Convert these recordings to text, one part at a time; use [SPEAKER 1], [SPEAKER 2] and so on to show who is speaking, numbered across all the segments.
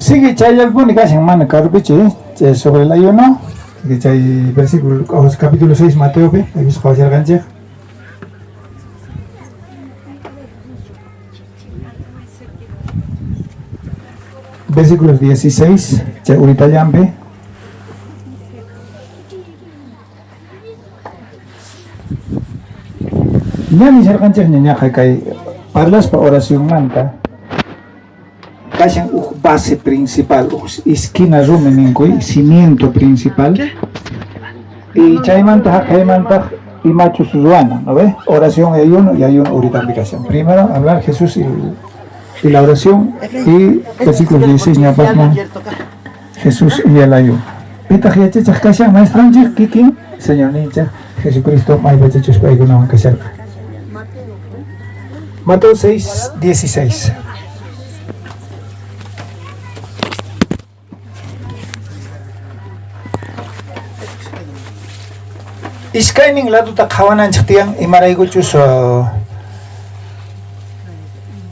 [SPEAKER 1] Sigue chayalpuni kashan mana karupichi sobre el ayuno. Sigue chay versículo capítulo 6 Mateo pe, ahí mismo va a ser ganche. Versículos 16, chay urita yampe. Nyami ser ganche nyanya kay parlas pa oración manta. Kashan base principal, esquina rumeningui, cimiento principal. Y chaymanta y macho suzuana, ¿no ves? Oración y ayuno ahorita aplicación. Primero hablar Jesús y la oración y versículo 16 ñapasman Jesús y el ayuno. Pita hiachechas kashan maestranchik kikin Señor nincha Jesucristo may bachachos pa igunawan kashan. Mateo 6:16. Iskaining lado ta kawanan chaktiang imaraygo chus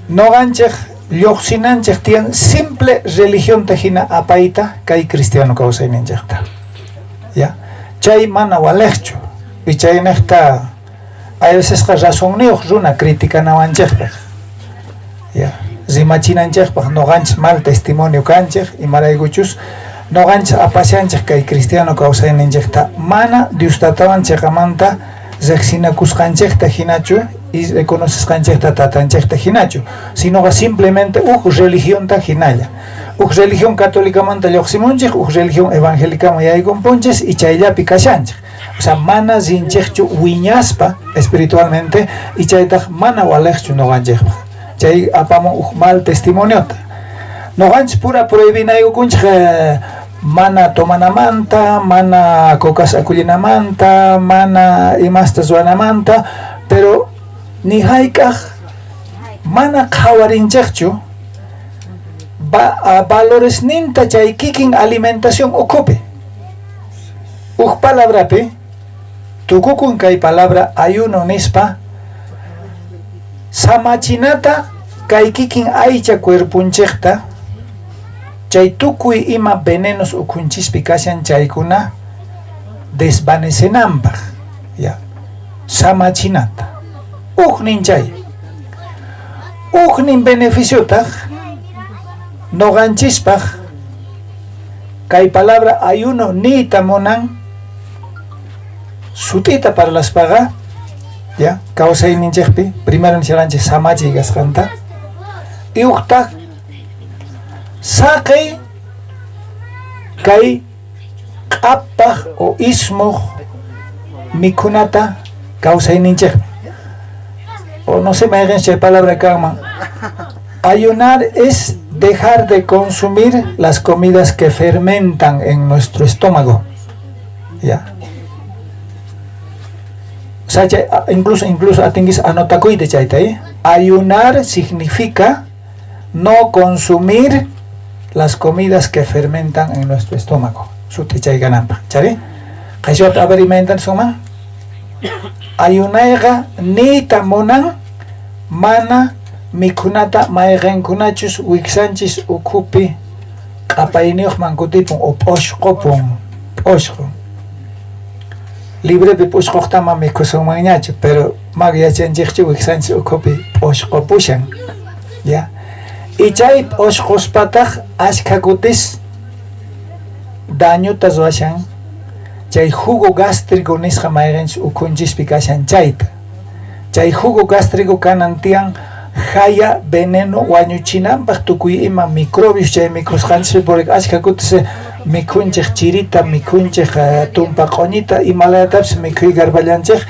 [SPEAKER 1] no ganchek lyoxinan chaktiang simple religión tajina apaita kai cristiano kausainin chakta ya chay mana walechcho y chay nekta a veces ka razón ni runa crítica na wanchek ya zimachinan chek no ganch mal testimonio kanchek imaraygo chus no gancha apasianchik kay cristiano kawsayninchikta mana diustatawan chiqamanta riqsinakusqanchikta hinachu y reconocisqanchikta tatanchikta hinachu sino que simplemente religión ta hinalla religión católica manta lluqsimunchik religión evangélica yaykunpunchis y chayllapi kashanchik o sea mana zinchikchu wiñaspa espiritualmente y chaytaq mana waleqchu no ganchikpa chay apamun mal testimoniota no ganch pura prohibinayukunchik mana tomanamanta, mana cocas aculinamanta, mana imasta zuanamanta, pero ni haikaj mana kawarinchekchu valores ninta chay kikin alimentación ocupe. Palabra pe, tukukun kay palabra ayuno nispa, samachinata kay kikin aicha cuerpunchekta, chay tukuy ima venenos ukunchis kashan chaykuna desvanecenanpaq ya samachinata nin chay nin beneficiotaq noqanchispaq kay palabra ayuno nita monan sutita parlaspaqa ya kawsayninchikpi primero nisharanchik samachiy kasqanta y uqtaq saqay kay q'apaq o ismuq mikunata kawsayninchik o no sé mayqanchik palabra kanman ayunar es dejar de consumir las comidas que fermentan en nuestro estómago ya o sea incluso atingis anotakuyta chayta ayunar significa no consumir las comidas que fermentan en nuestro estómago. Sutichay ganampa. ¿Chale? Kayshot aberimentan suma. Ayunaiga ni tamonan mana mikunata maigen kunachus wiksanchis ukupi kapainiok mankutipun o poshkopun. Poshko. Libre de poshkoktama mikusumangnachu, pero magyachenchikchu wiksanchis ukupi poshkopushan. Ya. Y chay oshqospataq ashkakutis dañutas washan chay jugo gástrico nisqa mayqanchis ukunchis kashan chayta chay jugo gástrico kanantian haya veneno wañuchinanpaq tukuy ima microbios chay mikusqanchis por ashkakutis mikunchik chirita mikunchik tumpa q'oñita imalayatapis mikhuy garballanchik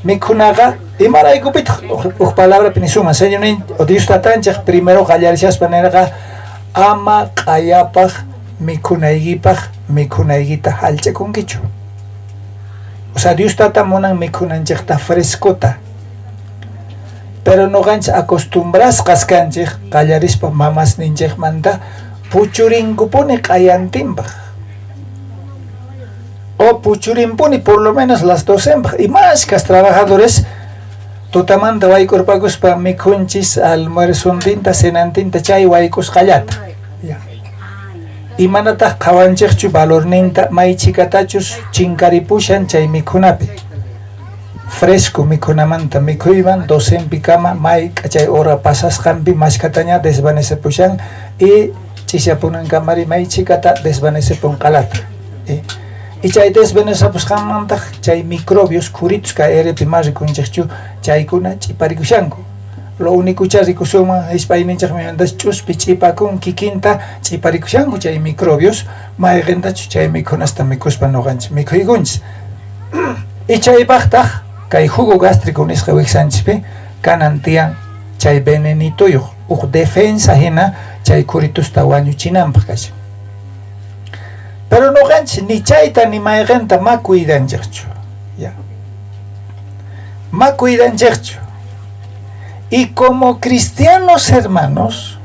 [SPEAKER 1] mikunaqa imaraykupit palabra pinisuma señor Dios tatanchik primero qallarishaspa nirqa ama q'ayapaq mikunaykipaq mikunaykita hallch'akunkichu o sea Dios tata munan mikunanchikta frescota pero noqanchik acostumbrasqas kanchik qallarispa mamasninchikmanta puchurinkupuni q'ayantinpaq o puchurimpuni por lo menos las 12 y más que trabajadores tutamanta waykurpakuspa mikunchis almuerzuntinta senantinta chay waykus qallata ya imanataq qawanchikchu valorninta maychikatachus chinkaripushan chay mikhunapi fresco mikhunamanta mikhuyman docenpi kama may k'achay hora pasasqanpi mashkataña desvanecipushan y ch'ishapunankamari maychikata desvanecipun q'alata y chay desvanecipusqanmantaq chay microbios khuritus kay airpi ma rikunchikchu chaykuna ch'iparikushanku lo único cha rikusuma hispayninchaq mimantas ch'uspi ch'ipakun kikinta ch'iparikushanku chay microbios mayqintachu chay mikhunasta mikuspa nuqanchik mikhuykunchis y chaypaqtaq kay jugo gástrico nisqa wiksanchikpi kanan tiyan chay venenituyuq uq defensa hina chay kuritusta wañuchinanpaq kashan pero nuqanchik ni chayta ni mayqinta ma cuidanchikchu ya ma cuidanchikchu y como cristianos hermanos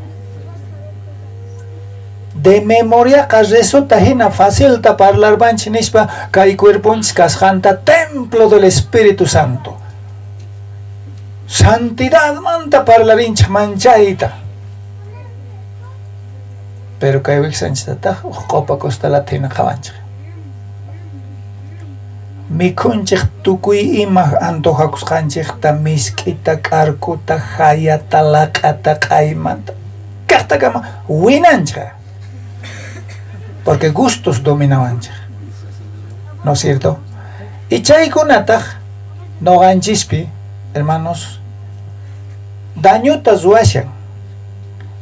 [SPEAKER 1] de memoria que resulta hina fácil ta parlar banchi nispa kay cuerpunchis kasqanta templo del Espíritu Santo santidad manta parlarinchik manchayta pero kay wiksanchiktataq qopa costalata hina qawanchik mikhunchik tukuy ima antojakusqanchikta misk'ita k'arkuta hayata laq'ata qaymanta kaqta kama winanchik porque gustos dominawanchik ¿no es cierto? y chaykunataq noqanchispi hermanos dañuta ruwashan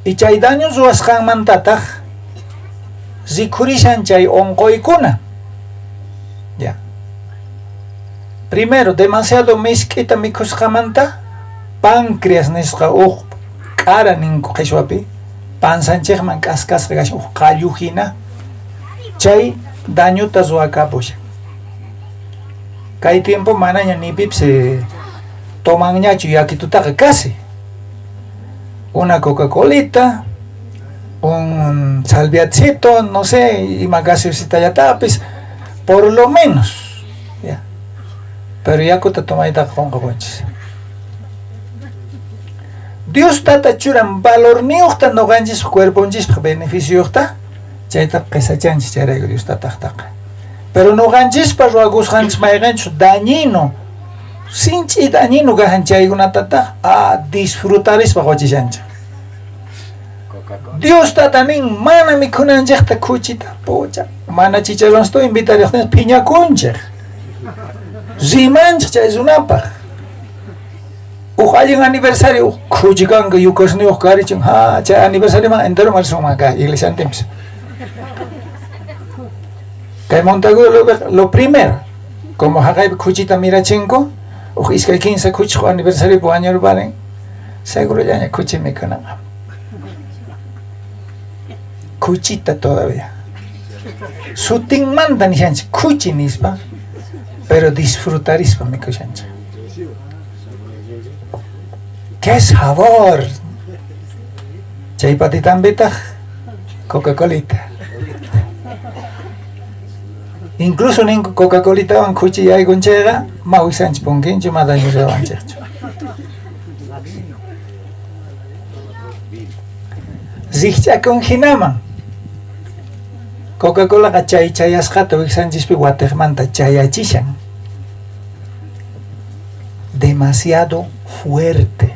[SPEAKER 1] y chay daño ruwasqanmantataq rikhurishan chay onqoykuna ya primero demasiado misk'ita mikhusqamanta páncreas nisqa uq k'ara ninku qhichwapi pansanchikman k'askasqa kashan uq qallu hina chay dañuta ruwakapushan kay tiempo manaña ni pips tomanñachu yakitutaqa casi una Coca-Colita un salviacito no sé ima gaseosita yatapis por lo menos ya pero yakuta tomaytaqa qonqapunchis Dios tata churan valor niyuqta noqanchis cuerpunchispaq beneficiuyuqta chayta qisachanchis chayrayku Dios tataqtaqa pero noqanchispa ruwakusqanchis mayqanchus dañino sinchi dañino kahan chaykunatataq disfrutarispaq wachishanchik Dios tatanin mana mikhunanchikta kuchita pucha mana chicharronsto invitariqtin phiñakunchik rimanchik chay runapaq uq allin aniversario kuchikanka yukasniyuq karichin chay aniversario man entero marisunman ka iglesiantinpis kay Montagudo lo primero como haqaypi kuchita mirachinku uq iskay 15 kuchiq aniversario pu año ruparen seguro llaña kuchi mikhunanqa kuchita todavía sutinmanta nishanchik kuchi nispa pero disfrutarispa mikushanchik qué sabor chaypatitanpitaq Coca-Colita incluso ninku Coca-Colitawan kuchi yaykunchayqa ma wiksanchik punkinchu ma daño ruwanchikchu rikch'akun hinaman Coca-Cola chayasqata wiksanchispi watiqmanta chayachishan demasiado fuerte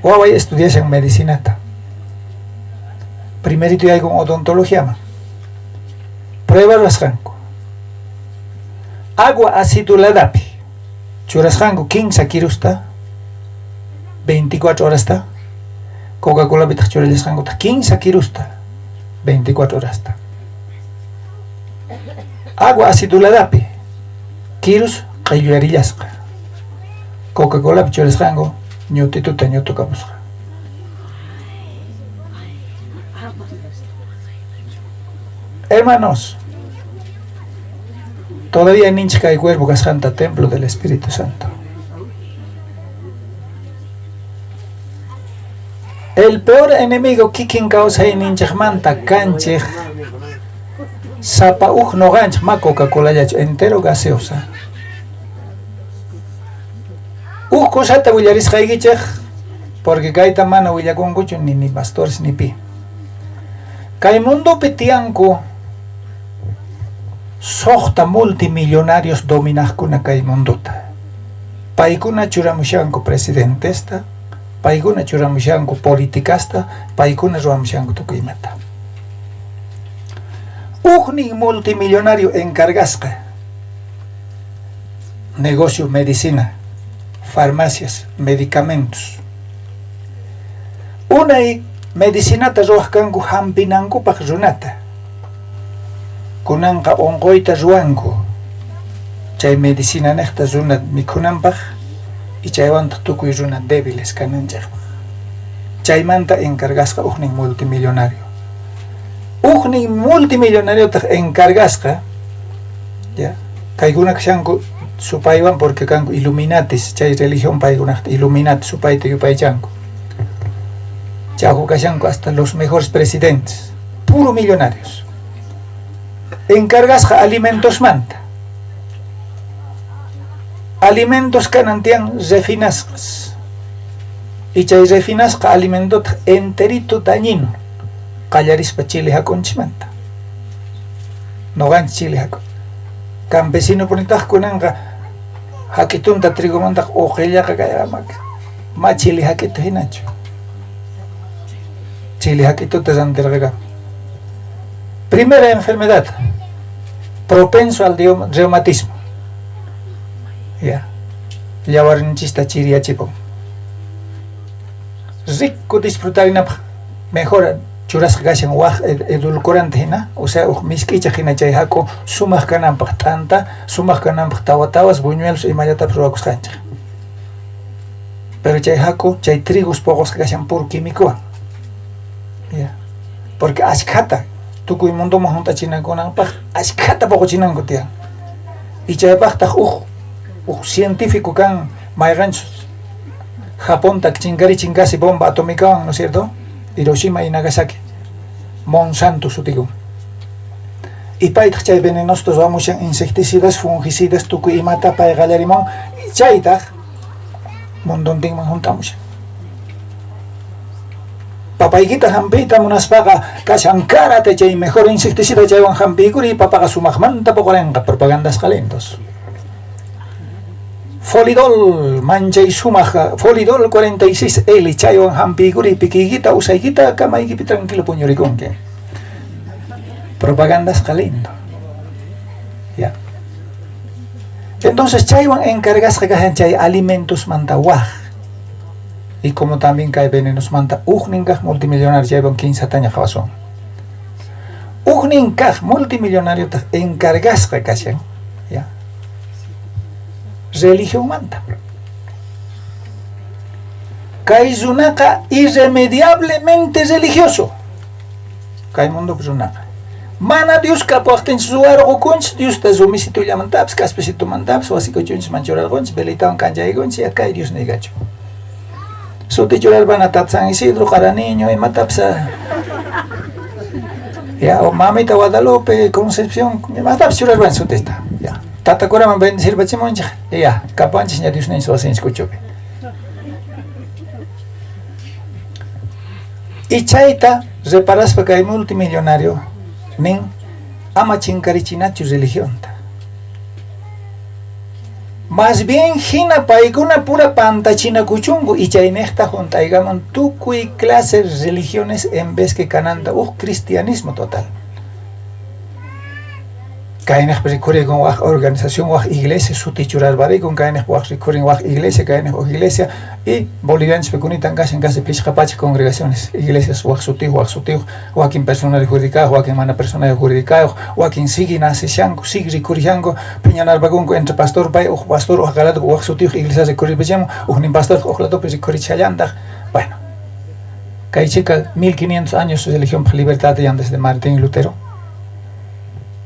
[SPEAKER 1] waway estudiashan medicinata primerito yaykun odontologiaman prueba ruwasqanku agua aciduladapi churasqanku 15 kilusta 24 horasta Coca-Cola pitaq churallasqanku 15 kilusta 24 horasta agua aciduladapi kilus q'illuyarillasqa Coca-Cola pi churasqanku ñutituta ñutukapusqa hermanos todavía ninchik kay cuerpo kasqanta templo del Espíritu Santo el peor enemigo kikin kawsayninchikmanta kanchik sapa uq noqanchik ma Coca-Cola yachu entero gaseosa uq kusata willarisqaykichik porque kayta mana willakunkuchu ni pastores ni pi Kay mundo pitianku sohta multimillonarios dominajkuna kay mundota. Paykuna churamushanku presidentesta, paykuna churamushanku politikasta, paykuna ruamushanku tukuymata. Ugnin multimillonario encargasqa negocio medicina, farmacias, medicamentos. Unay medicinata ruwaqkanku hampinankupaq runata. Kunanqa unquyta ruwanku. Chay medicina niqta runa mikhunanpaq y chaywanta tukuy runa débiles kananchikpaq. Chaymanta encargasqa ugnin multimillonario. Ugnin multimillonario taq encargasqa, ya, kaykuna kashanku supaywan porque kanku Illuminatis, chay religión paykunaqta Illuminati supayta yupaychanku. Chaku kashanku hasta los mejores presidentes, puro millonarios. Encargasqa alimentos manta. Alimentos kanantian refinasqas. Y chay refinasqa alimento enterito dañino. Qallarispa chile hakunchimanta. Nogan chile hakun. Campesino punitaq kunanqa hakitunta trigomanta oqillaqa kayamak. Ma chile hakito hinachu. Chile hakituta rantirqa. Primera enfermedad, propenso al reumatismo. Ya. Yawarninchista chiriachipon. Rico disfrutarinapaq mejora churasqa kashan waq edulcorante hina, o sea, misk'icha hina chay haku sumaq kananpaq t'anta, sumaq kananpaq tawatawas, buñuelos imallatapis ruwakusqanchik. Pero chay haku, chay trigos poqosqa kashan puro químicowan. Ya. Porque ashkhata tukuy mundoman juntachinankunanpaq ashkhata poquchinanku tiyan. Y chaypaqtaq científico kan mayqanchus Japonta chinkarichin casi bomba atómica, ¿no es cierto? Hiroshima y Nagasaki. Monsanto sutikun. Y paytaq chay venenostos wamushan insecticidas, fungicidas, tukuy imata payqallarimon y chaytaq munduntinman juntamushan. Papaykita hampiyta munaspaqa kashan karata chay mejor insecticida chaywan hampiykuri papaqa sumaqmanta poqoranqa propagandas qalentos. Folidol manchay sumaq, Folidol 46L chaywan hampiykuri pikiykita usaykita kamaykipi tranquilo puñurikunki. Propagandas qalento. Ya. Entonces chaywan encargasqa kahan chay alimentos manta waq. Y como también cae venenos manta ugninkaj multimillonario chaywan 15 taña qhawasun. Ugninkaj multimillonario ta encargasqa kashan. Ya. Religión manta. Kay runaqa irremediablemente religioso. Kay mundo runaqa. Mana Dios kapuaqtinchis ruwarqukunchis, Dios ta rumisito llamantapas, kaspesito mantapas, wasikuchunchis manchurarqunchis, velitawan kanchaykunchis, yakay Dios nigachu. Suti churarpana tata San Isidro, Jaraniño, y matapsa. Ya, o mamita Guadalupe, Concepción, y matapsa churarpan sutista. Ya. Tata Kuraman bendecir bachimoncha. Ya, kapanchis ya Dios niño wasin escuchupe. Y chayta, reparaspa kay multimillonario, nin ama chinkarichinachu religionta. Más bien hina paykuna pura pantachina kuchungu y chaynekta juntaygaman tukuy clases religiones en vez que kananta cristianismo total. Kaynek rikurin waq organización waq iglesia sutichurar barikun kaynek waq rikurin waq iglesia kaynek iglesia y bolivianos pekunitan kashan casi pishqapacha congregaciones iglesias waq sutih waqin personal jurídica waqin mana personal jurídica waqin sigi nasishanku sigi rikurihanku piñanarbakunku entre pastor pay pastor ojalatu waq sutih iglesias rikuripachamo nin pastor ojalatu rikurichallantaq. Bueno, kay chica 1500 años de religión por libertad de antes de Martín Lutero,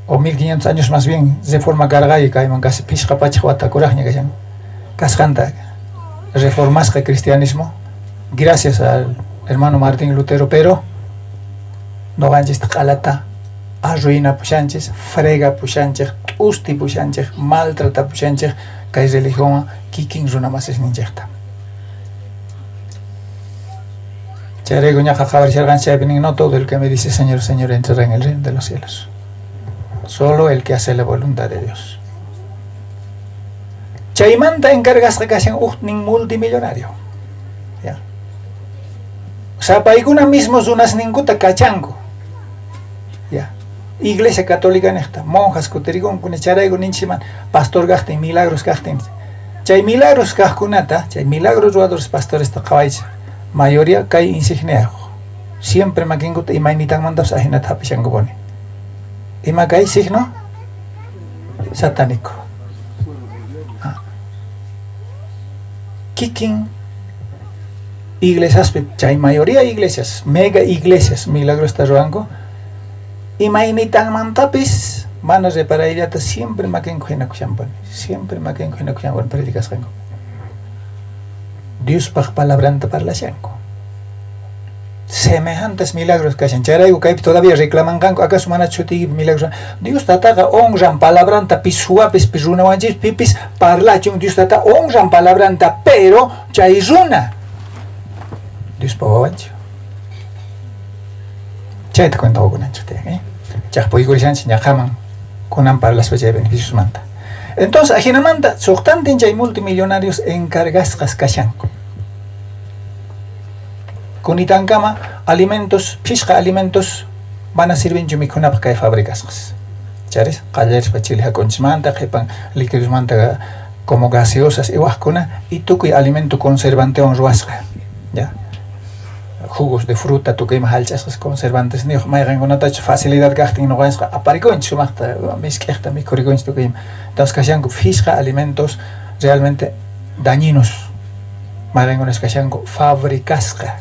[SPEAKER 1] o 1500 años más bien, reforma cargaica, y casi pishqapacha watakurajña kashan kasqanta reformasqa el cristianismo gracias al hermano Martín Lutero, pero no ganches qalata arruina pushanches, frega pushanches, usti pushanches, maltrata pushanches, kay religión kikin runamas es ninjekta. Charego ñaja jabar chargan chapinin, no todo el que me dice Señor, Señor entrará en el reino de los cielos. Solo el que hace la voluntad de Dios. Chaymanta encargas que hacen un multimillonario. ¿Ya? O sea, paiguna mismos unas ninguta cachango. ¿Ya? Iglesia católica en esta, monjas coterigón con echaraigo ninchiman, pastor gachten, milagros gachten. Chay milagros gajkunata, chay milagros ruadores pastores taqawaicha. Mayoría cae insignia. Siempre makinguta imainitan mandas ajena tapishangobone. Ima cae signo satánico. Kikin iglesias, chay mayoría iglesias, mega iglesias, milagros taruango. Imainitan mantapis, manos de para ella siempre makinguina kushambone. Siempre makinguina kushambone predicas gango. Dios pag palabranta parla shanko. Semejantes milagros que hacen. Charaigo que todavía reclaman gango. Acaso mana chuti milagros. Dios tataga honran palabranta pisuapis pisruna wanjis pipis parla chung. Dios tata honran palabranta pero chairuna. Dios pawawancho. Chay te cuento con ancho te. Chak poigo shanchi ñajaman kunan parla de beneficios manta. Entonces, ajinamanta, soxtanten chay multimillonarios encargascas kashanko. Kunitankama, alimentos, pishqa alimentos, van a servir chumikuna para fábricas. ¿Chares? Calleres para chile hakonchmanta, jepan líquidos manta como gaseosas y huascuna, y tukuy alimento conservante on ruasca. ¿Ya? Jugos de fruta, tu que más alchas conservantes, ni más con otra facilidad que no vas a aparicón, sumasta, mis quejtas, mis corrigões, tu que entonces cachango fisca alimentos realmente dañinos, más con es cachango fabricasca,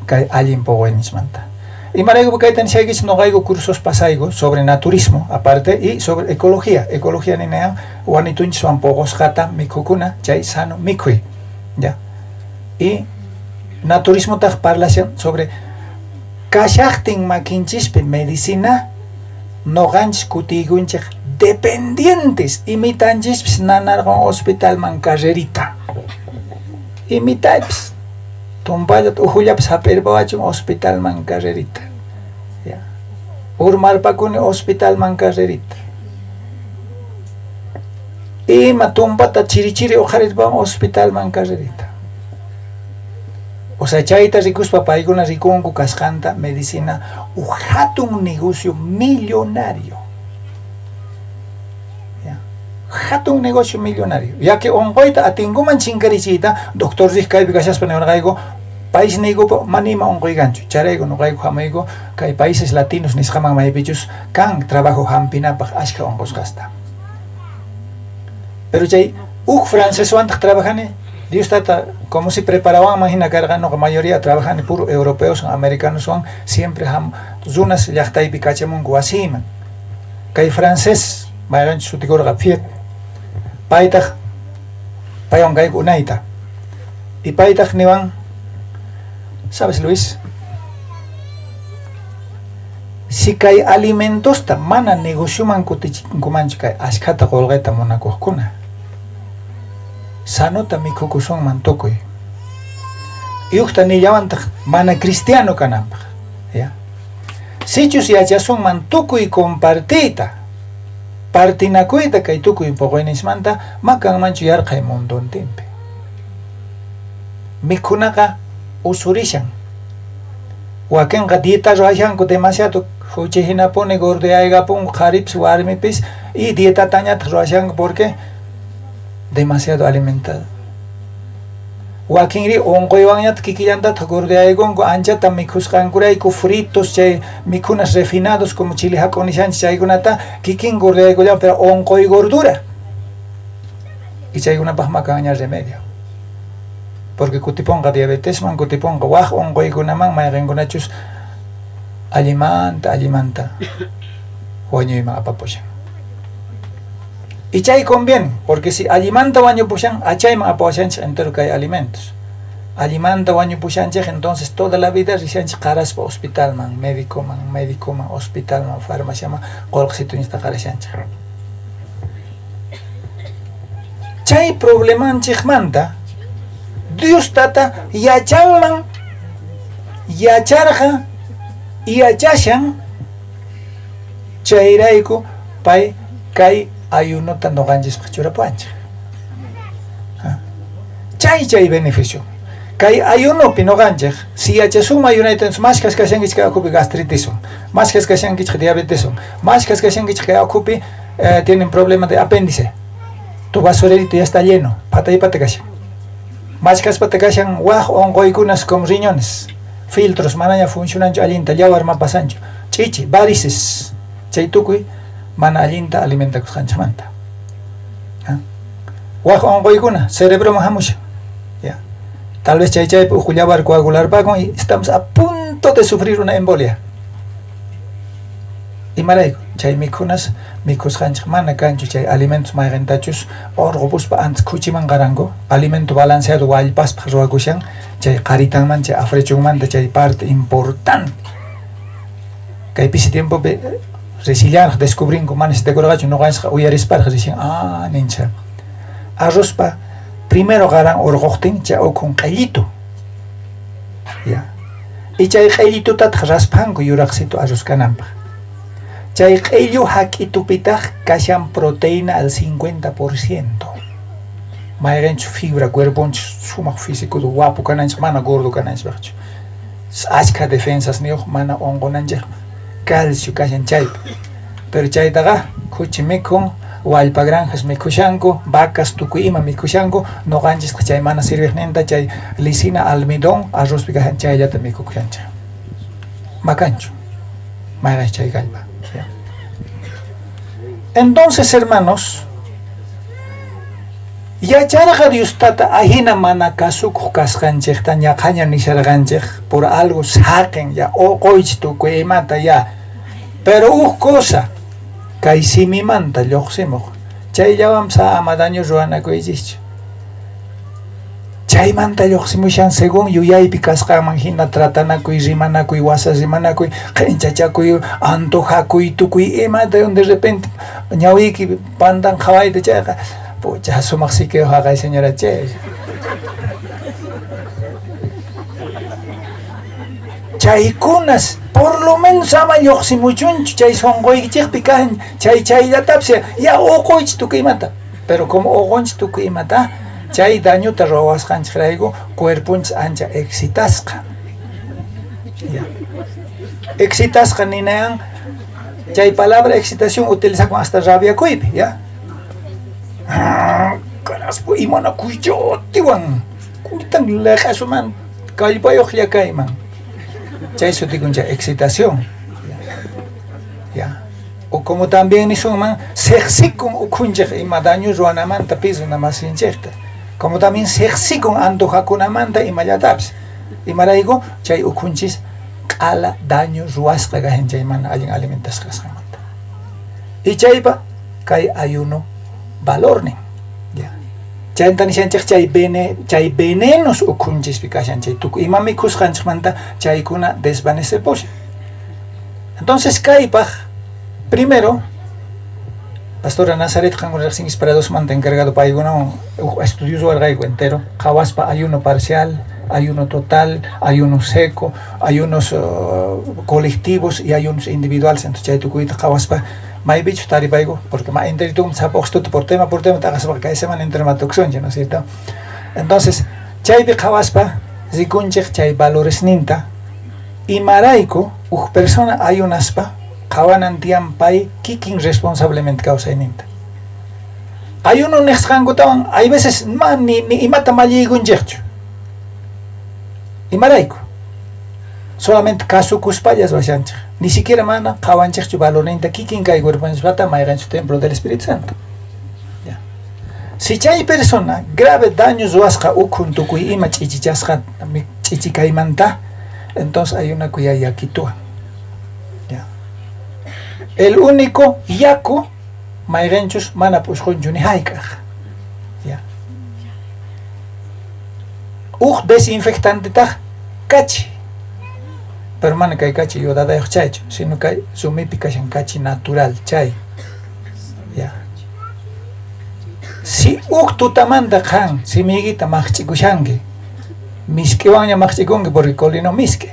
[SPEAKER 1] que hay en poco en manta. Y marego porque hay tensiagis no hay cursos pasaigos sobre naturismo, aparte y sobre ecología ni nea, o anitun son pocos jata mikukuna, chay sano mikui, ya, y naturismo tak parlación sobre kashachtin makinchispe medicina no ganch kutigunchik dependientes imitanchis nanargon hospital man carrerita imitaps tumpayot ujullaps haperbaachun hospital man carrerita ya urmalpakuni hospital man carrerita ima tumpata chirichiri ojaritban hospital man carrerita. O sea, chayta rikuspa paiguna rikunku kasqanta medicina hatun negocio millonario. ¿Ya? Hatun negocio millonario. Ya que ongoita atinguman chinkarichita, doctor Rizkay Bikashaspa neonagaigo, país nego manima ongoigancho. Charego no gaigo jamaigo, que hay países latinos nishaman maipichus, kan trabajo hampinapaj ashka ongosgasta. Pero chay, francés antes trabajane. Dios trata, como si preparaban, imagina carga, no, la mayoría trabajan puro europeos, americanos son, siempre han, zunas ya está y picachemun guasiman. Kay francés, vayan su ticor gafiet, paitag, payon gay unaita. Y paitag ni van, ¿sabes Luis? Si kay alimentos ta mana negocio man kumancho kay ashkata golgeta monakuhkuna. Sanota mikukuson mantokoy. Yukta ni llawanta mana cristiano kanampa. ¿Ya? Sichus yachason mantukoy compartita. Partinakuita kay tukuy pogoinismanta makan manchu yarqay mundon timpe. Mikunaka usurishan. Wakenqa dieta ruashanku demasiado huchihina pone gordeaygapun qarips warmipis y dieta tañata ruashanku porque demasiado alimentado. Wakinri ongoywanñat kikillanta gordeaygonku anchata mikhusqankurayku fritos chay mikunas refinados como chile hakonishanchis chaykunata kikin gordeaykullan pero ongoy gordura. Y chaykunapaq makaña remedio. Porque kutiponqa diabetesman kutiponqa waq ongoykunaman mayqinkunachus allimanta wañuyman apapushan. Y chay conviene, porque si alimanta baño pushan, achayman apawashanchik entero que hay alimentos. Alimanta baño pushanchik, entonces toda la vida rishanchik qaraspa hospital man, médico man, hospital man, farmacia man, qolqsitunista qarashanchik. Chay problemanchik manta, Dios tata yachanman yacharqa yachashan chayrayku pay kay ayunuta noqanchikpa churapanchik. Chay beneficio. Kay ayunupi noqanchik si yachasuma ayunayta mashkas kashankichka akupi gastritis, mashkas kashankichka diabetes, mashkas kashankichka akupi tienen problema de apéndice. Tu basurerito ya está lleno, patay patakashan. Mashkas patakashan waj onqoykunas como riñones, filtros manaya funcionancho allinta llawar mapasancho, chichi, varices, chay tukuy mana allinta alimentakusqanchikmanta. Waj onqoykuna cerebro hamusha. Ya. Tal vez chay llawar coagularpagon y estamos a punto de sufrir una embolia. Y marayko, chay mikusqanchik mana kanchu chay alimentos mayqintachus orqupuspa antes kuchiman qaranku, alimento balanceado wallpaspa ruwakushan, chay qaritanman, chay afrechunmanta chay parte importante. Kaypishi tiempo resillarq descubrinku manas decoragachu noqanchikqa uyarisparqa rishan, nincha. Arrozpa primero qaran urquqtin chay ukun q'illito. Ya. Y chay q'illitutataq raspanku yuraqsitu arroz kananpaq. Chay q'illu hak'itupitaq kashan proteína al 50%. Mayqinchu fibra cuerponchik sumaq físico guapo kananchik mana gordo kananchikchu. Achka defensas niyuq mana onqonanchik. Calcio kashan chaypa. Pero chaytaqa kuchi mikun, wallpa granjas mikushanku, vacas tukuy ima mikushanku, noqanchikqa chay mana sirviqninta chay lisina almidón arrozpi kashan chayllata mikukushanchik. Makanchu. Mayqin chay kallpa. Entonces, hermanos, yacharqa Diostata ahina mana kasukuq kasqanchikta ñaqaña nisharqanchik por algo saqen ya oqoychik tukuy imata ya. Pero cosa kay simimanta lluqsimuq chayllawan ama daño ruwanakuychikchu. Chaymanta lluqsimushan según yuyaypi kasqaman hina tratanakuy, rimanakuy, wasa rimanakuy, qhinchachakuy, antojakuy, tukuy imata de repente ñawiyki pantan qhawayta chayqa pucha sumaq sikiuq haqay señora chay. Chaykunas por lo menos ama lluqsimuchunchu chay sonqoykichikpi kan chayllatapis ya uquychik tukuy imata. Pero como uqunchik tukuy imata chay dañuta ruwasqanchikrayku cuerpunchik ancha excitasqa. Ya. Excitasqa ninayan chay palabra excitación utilizakun hasta rabiakuypi, ya. Caraspu imana kuychotiwan kuytan laqasuman kallpayuq llakayman. Chay sutikuncha excitación. Ya. O como también nisunman sexikun ukunchik ima daño ruwanamanta piso namasinchikta. Como también sexikun antojakunamanta imallatapis. Imarayku chay ukunchis q'ala daño ruwasqa kahin chay mana allin alimentasqa kasqanmanta. Y chaypa kay ayuno valornin. Ya. Chayta nishanchik chay venenos ukunchis kashan chay tukuy ima mikusqanchikmanta chaykuna desvanecipushan. Entonces kaypaq primero Pastora Nazaret Jangurex Inspirados manta encargado para alguno estudios wargaico entero, Jawaspa ayuno parcial, ayuno total, ayuno seco, ayunos colectivos y ayunos individuales. Entonces ya tu cuida Jawaspa mai bicho taripaigo porque ma enteritum sapoxto por tema te hagas para que semana entre matoxon, ¿no es cierto? Entonces chay bi Jawaspa zikunchik chay valores ninta y maraico persona ayunaspa kawanan tiampay kikin responsablemente causa ininta. Hay uno nexjangutawan, hay veces ni imata malligun yercho. Y maraico. Solamente caso cuspallas vashancha. Ni siquiera mana kawanchech valorenta kikin kay cuerpanchata maygan su templo del Espíritu Santo. Ya. Si chay persona grave daños wasqa ukun tukuy ima chichichasqa chichikaymanta, entonces hay una cuya yakitúa. El único yaku mayrenchus mana pushkunchuni haykaq. Ya. Desinfectante taq kachi. Pero mana kay kachi yodadayuq chaychu, sino kay sumipi kashan kachi natural chay. Ya. Si tutamanta qan simigita maqchikushanki, miskiwanña maqchikunki porque colino miski.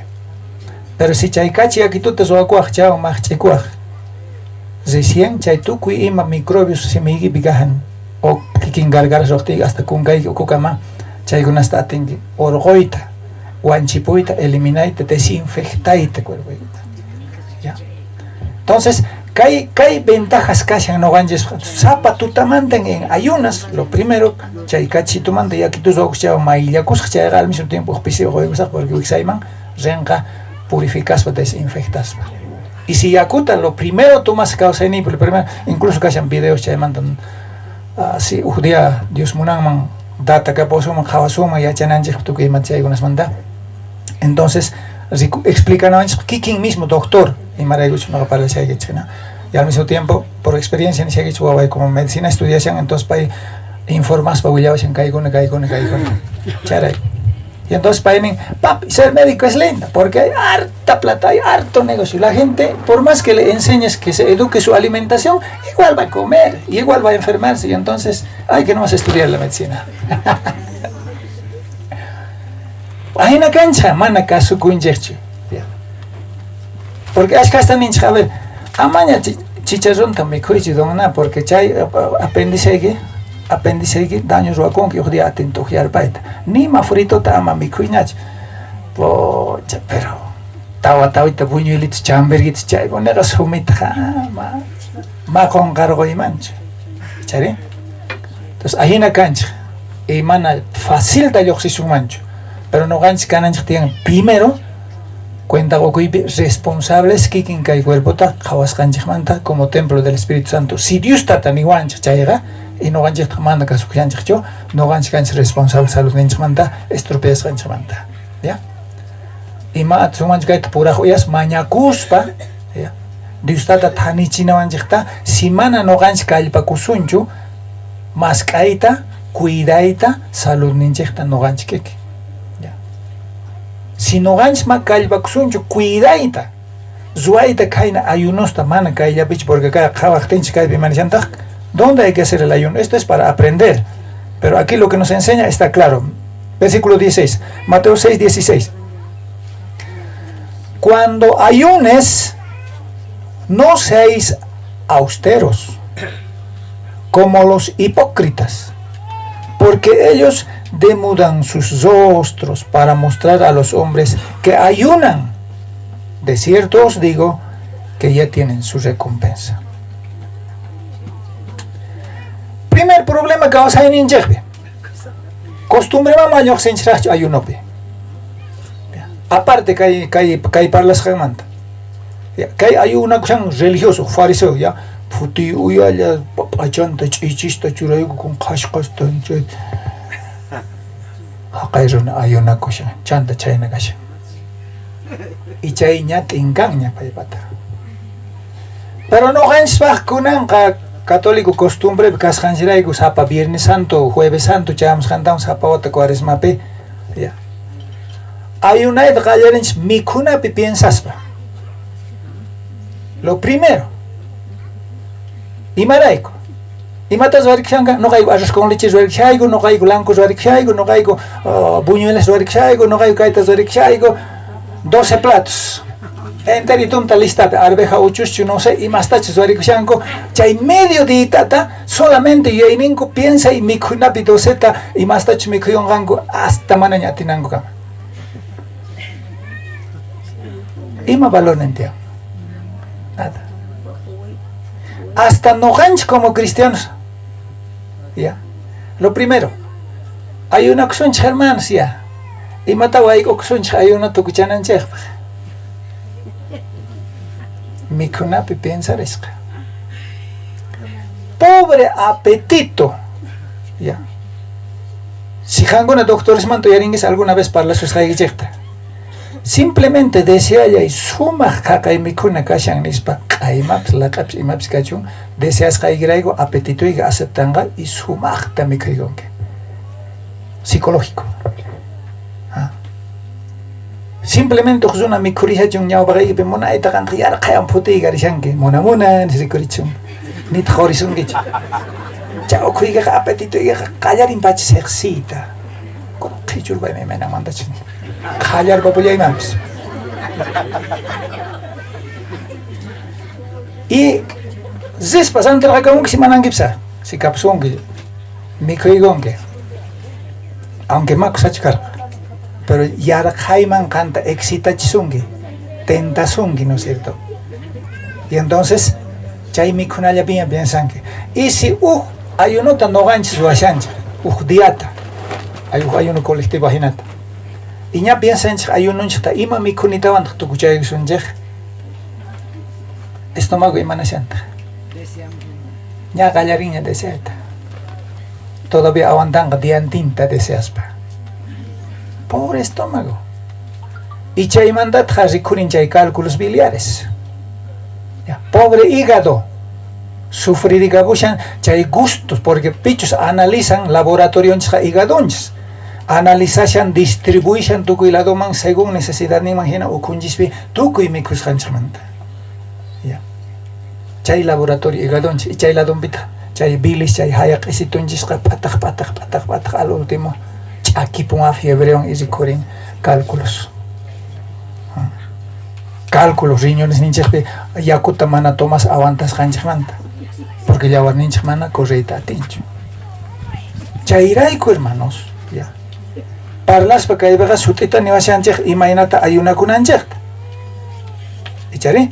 [SPEAKER 1] Pero si chay kachi aquí tú te soacuaj chao mach chikuaj. Recién chay tukuy ima microbios semigi bigahan o kikin gargar rohti hasta kungay kukama chay gunasta atingi orgoita wanchipuita eliminaita desinfectaita cuerpoita. Ya. Entonces Hay ventajas que no ganjes. Sapa tu tamanten en ayunas, lo primero, chay cachi tu manda y aquí tus ojos ya mailla cosas que al mismo tiempo piseo porque uxaiman renga purificas o desinfectas. Y si yakuta lo primero tomas causa ni por primero incluso que hayan videos chay mandan si día Dios munang data que posuma khawasuma ya chananje tu que man chay unas manda. Entonces explican a Kikin mismo doctor y maravilloso no para el chena y al mismo tiempo por experiencia ni se como medicina estudiación entonces para informas para huyar en caigo charay y entonces para ser médico es lindo porque hay harta plata hay harto negocio la gente por más que le enseñes que se eduque su alimentación igual va a comer y igual va a enfermarse y entonces hay que no vas a estudiar la medicina. Hay una cancha, mana caso kunjechu. Porque es que hasta ni saber, amaña chicharrón también coichi dona porque chay apéndice que daños o con que yo día atento giar paita. Ni ma frito ta ama mi kuinach. Pocha pero tawa ita puño ilit chambergit chay bonera sumita ma con cargo y mancho. ¿Chare? Entonces hay una cancha y mana fácil da yo si su mancho. Pero no ganas canan tienen primero cuenta con responsables que quien cae cuerpo ta jawas manta como templo del Espíritu Santo. Si Dios está tan igual chayega y no ganas manda que su yo no ganas responsable salud manta estropeas manta. ¿Ya? Y más su mancha que pura joyas mañacuspa. ¿Ya? Dios está tan ichina manchita si mana no ganas calpa kusunchu más caita cuidaita salud nincheta no ganas que si no ganas más calva kusuncho cuidaita zuaita kaina ayunosta mana kaila bich porque cada tenchi kai bimanishanta ¿dónde hay que hacer el ayuno? Esto es para aprender pero aquí lo que nos enseña está claro versículo 16 Mateo 6:16 cuando ayunes no seáis austeros como los hipócritas porque ellos demudan sus rostros para mostrar a los hombres que ayunan. De cierto os digo que ya tienen su recompensa. Primer problema que vas a tener costumbre mayor sin ayunope. Aparte que hay para las germantas. Que hay una cosa religiosa, fariseo, ya. Futi uyala pachanta chichista churaygo con kashkasta haqayruna ayuna kusha chanta chayna kasha y chay ñat ingaña paypata pero no gansbaq kunanqa católico costumbre kasqanchirayku sapa viernes santo jueves santo chayamos cantamos sapa wata cuaresmapi ya ayunayta qallarinchik mikhunapi piensaspa lo primero Imaraico. Imatas varikshanga, no caigo arroz con leche varikshaigo, no caigo blancos varikshaigo, no caigo buñuelos varikshaigo, no caigo caitas varikshaigo, 12 platos. Enteritum ta lista arveja uchuschu no sé, y más tachos varikshaigo, chay medio de tata, solamente yo ninco piensa y mikhunapi doceta y más tachos mikhuyongango hasta manaña tinango kama. Ima valor nentiam. Nada. Hasta no ganch como cristianos. ¿Ya? Lo primero, hay una acción hermanos ya. Y mataba hay una tokuchanan chef. Mikunapi pensar es. Pobre apetito. ¿Ya? Si alguna doctores manto yaringues alguna vez para la sociedad simplemente desea ya y suma kaka y mikuna kashan nispa kaimaps la caps y maps kachun deseas kaigraigo apetito y aceptanga y suma ta mikrigonke psicológico simplemente khuzuna mikuriha chung nyao bagai be mona eta kan khiyar khayam phuti garishanke mona mona sikurichum nit khorisun ge chao khuiga apetito y kallar impach sexita con khichur ba me mena mandachini Khajar popular imams. Y zis pasante la kaung si manangipsa, si kapsungi, mikoigonge, aunque makusachkar, pero yara jaiman canta excitachungi, tentasungi, ¿no es cierto? Y entonces, chay mikunaya bien piensan que, y si ayuno tan no ganchis washancha, diata, ayuno colectivo ajinata. Y ya piensan que ayuno nchata ima mikunitaban tu kuchay sunjej, estómago y manashanta. Ya gallariña deseata. Todavía aguantan diantinta deseaspa. Pobre estómago. Y chay mandat harikurin chay cálculos biliares. Pobre hígado. Sufrir gabushan chay gustos, porque pichos analizan laboratorio en hígadonches. Analizan, distribuyen tu cuidado man según necesidad ni imagina o kunjispi tu kuimikus hanchamanta. Chay laboratorio hígadonches y chay ladombita. Chay bilis, chay hayak isitunjisqa patak al último. Aquí ponga fiebre y recorren cálculos. Cálculos, riñones ninchakpe yakuta mana tomas aguantas hanchmanta. Porque ya war ninchmana correita atincho. Chairaiku hermanos, ya. Parlas pa kay baga sutita ni washanchek imainata ayuna kunanchek. ¿Echaré?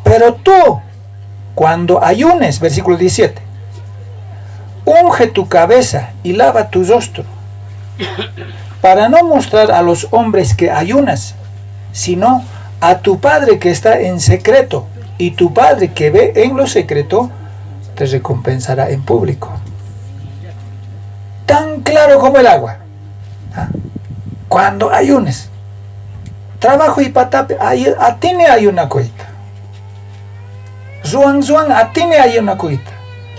[SPEAKER 1] Pero tú, cuando ayunes, versículo 17, unge tu cabeza y lava tu rostro, para no mostrar a los hombres que ayunas, sino a tu Padre que está en secreto, y tu Padre que ve en lo secreto, te recompensará en público. Tan claro como el agua. Cuando ayunes, trabajo y patape, atine hay una coita. Zuan, atine hay una coita.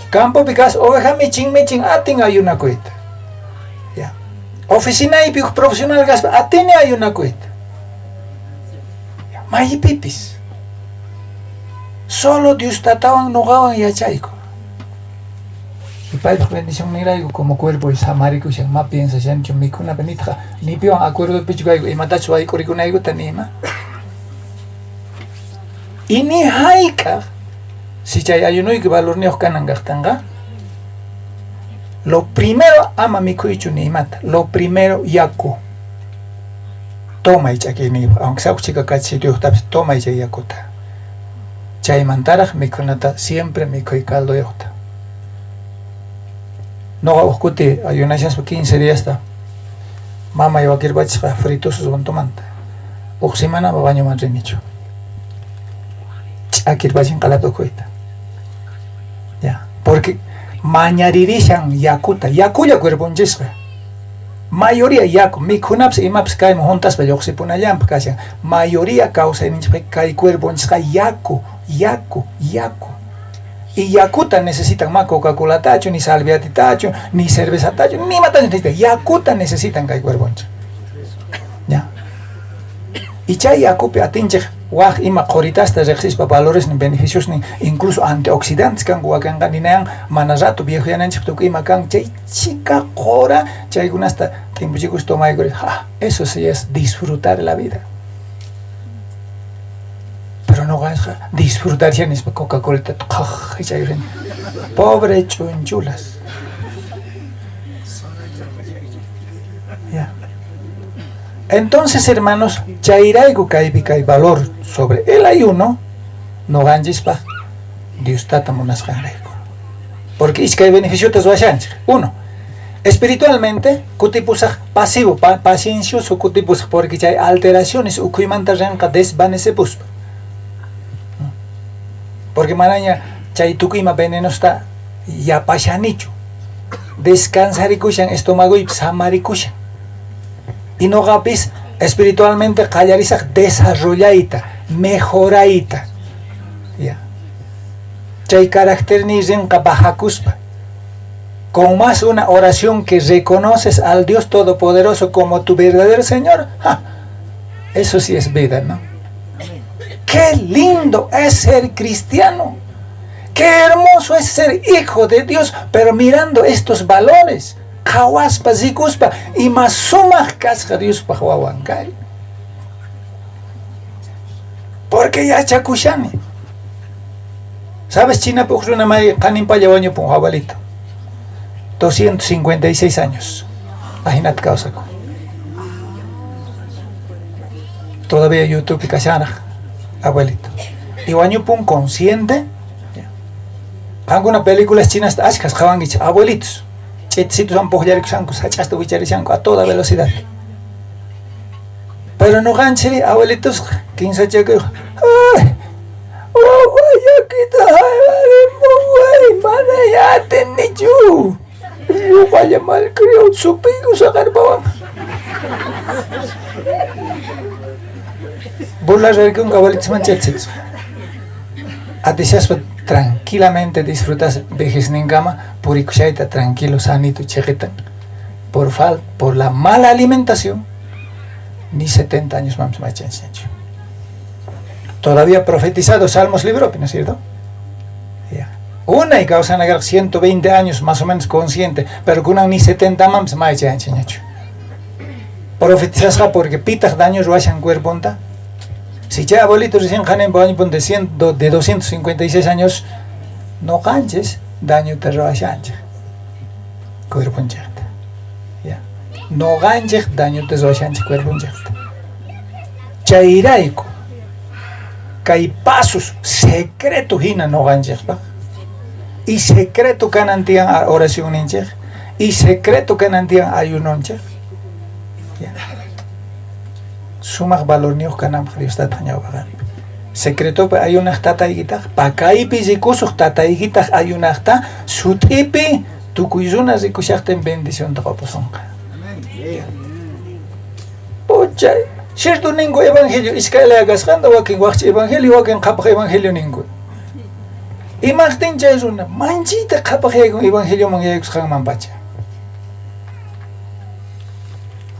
[SPEAKER 1] Campo picas, oveja michin, atine hay una coita. Ya. Oficina y profesional gas, atine hay una coita. Mayi pipis. Solo Dios tatawan nogawan y achaico. Y para bendición mira como cuerpo y samarico y más piensa ya en mikuna benita ni pio acuerdo pichuaigo y matacho ahí coricunaigo tanima. Y ni haika si chay ayuno y que valor ni oskanangastanga. Lo primero ama mikuichu ni mata. Lo primero yaku. Toma y chakini, aunque sea chica cachi Dios toma y yakuta. Chay mantaraj mikunata siempre mikui caldo yota. No oscuti ayunachas 15 días está. Mama iba a querer bachar fritos sus bontomanta. Oximana va baño man renicho. Aquí bachin calato coita. Ya, porque mañaririshan yakuta, yakuya cuerpo yesra. Mayoría yaku, mikunaps y maps caen juntas para yoxi punayam, porque mayoría causa en cae cuerpo yaku. Y yakuta necesitan más Coca-Cola tacho, ni salviati tacho, ni cerveza tacho, ni matacho necesitan. Yakuta necesitan cae cuerpo. Ya. Y chay yakupe atinche waj ima qoritas ta rexispa valores ni beneficios ni incluso antioxidantes kan guakan ni nang manarato viejo yanan chipto ima kan chay chica qora chay gunasta timbuchicos toma y eso sí es disfrutar la vida. Pero no ganja disfrutar ya ni Coca-Cola chay pobre chunchulas. Ya. Entonces, hermanos, chairaigo kai valor sobre el ayuno, no ganjes pa Dios tatamunas ganraigo. Porque es que hay beneficio te suachanch. Uno, espiritualmente, kutipusaj pasivo, paciencioso kutipusaj, porque hay alteraciones, ukuimanta renka desvanece buspa. Porque maraña, chay tukima veneno está ya pachanicho. Descansarikushan, estómago y samarikushan. Y no gapis espiritualmente callarizak desarrollaita, mejoraita. Ya. Chay carácter ni renka bajakuspa. Con más una oración que reconoces al Dios Todopoderoso como tu verdadero Señor. ¡Ja! Eso sí es vida, ¿no? Qué lindo es ser cristiano. Qué hermoso es ser hijo de Dios, pero mirando estos valores. Kawaspa, zikuspa, y más sumas casca Dios pa huahuancay. Porque yachakushani. ¿Sabes? China puxuna may kanimpa yawaño pun abuelito. 256 años. Imagínate causa. Todavía YouTube y cachana, abuelito. Y waño pun consciente. Algunas películas chinas ascas jaban abuelitos. Chetitos han pojar que hasta wicharishanko a toda velocidad. Pero no gancheri abuelitos 15 chicos. Ay, oh, vaya kita, ay, mana ya tenichu. Yo vaya mal creo, supe que sacar bawang. Bola que un abuelitos manchetsitos. Adesas tranquilamente disfrutas vejez en cama, purikushaita tranquilo, sanito, chequetan. Por la mala alimentación, ni 70 años vamos a echar. Todavía profetizado Salmos libro, ¿no es cierto? Yeah. Una y causan 120 años más o menos consciente, pero con ni 70 vamos a echar. Profetizas porque pitas daños vayan cuerpo. Si ya abuelitos recién janen de 256 años, no ganches, daño te roachancha. Cuerpo en chacta. No ganches, daño te roachancha, cuerpo en chacta. Chairaico. Hay pasos secretos hina no ganches, ¿va? Y secreto que nantian oración en chec. Y secreto que nantian ayuno en chec. Sumak valor nios kanam Dios tatañao bagan. Secreto hay una tata igita, pakaipi zikusus tata igita hay una ta sutipi tu kuyunas y kushakten bendición de paposonga. Pucha, cierto ningún evangelio iskala gasganda wakin wach evangelio wakin kapag evangelio ningún. Imagten jayuna manchita kapag evangelio mangyayos kang mampacha.